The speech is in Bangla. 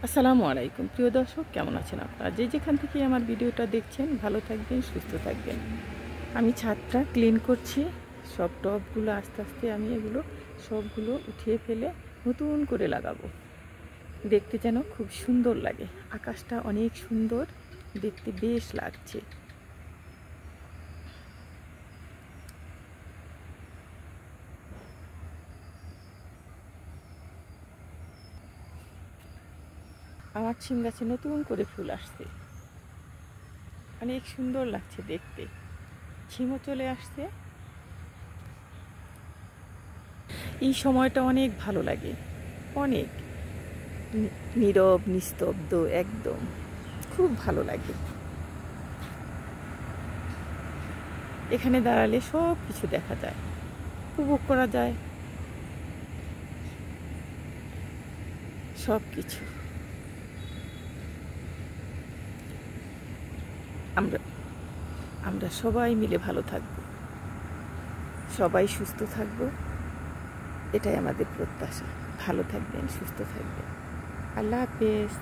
আসসালামু আলাইকুম প্রিয় দর্শক, কেমন আছেন আপনারা? যে যেখান থেকে আমার ভিডিওটা দেখছেন ভালো থাকবেন, সুস্থ থাকবেন। আমি ছাদটা ক্লিন করছি। সব টবগুলো আস্তে আস্তে আমি এগুলো সবগুলো উঠিয়ে ফেলে নতুন করে লাগাবো। দেখতে যেন খুব সুন্দর লাগে। আকাশটা অনেক সুন্দর, দেখতে বেশ লাগছে। আমার শিম গাছে নতুন করে ফুল আসছে, অনেক সুন্দর লাগছে দেখতে। শিমও চলে আসছে। এই সময়টা অনেক ভালো লাগে, অনেক নীরব নিস্তব্ধ, একদম খুব ভালো লাগে। এখানে দাঁড়ালে সব কিছু দেখা যায়, উপভোগ করা যায় সব কিছু। আমরা আমরা সবাই মিলে ভালো থাকব, সবাই সুস্থ থাকব, এটাই আমাদের প্রত্যাশা। ভালো থাকবেন, সুস্থ থাকবেন। আল্লাহ হাফেজ।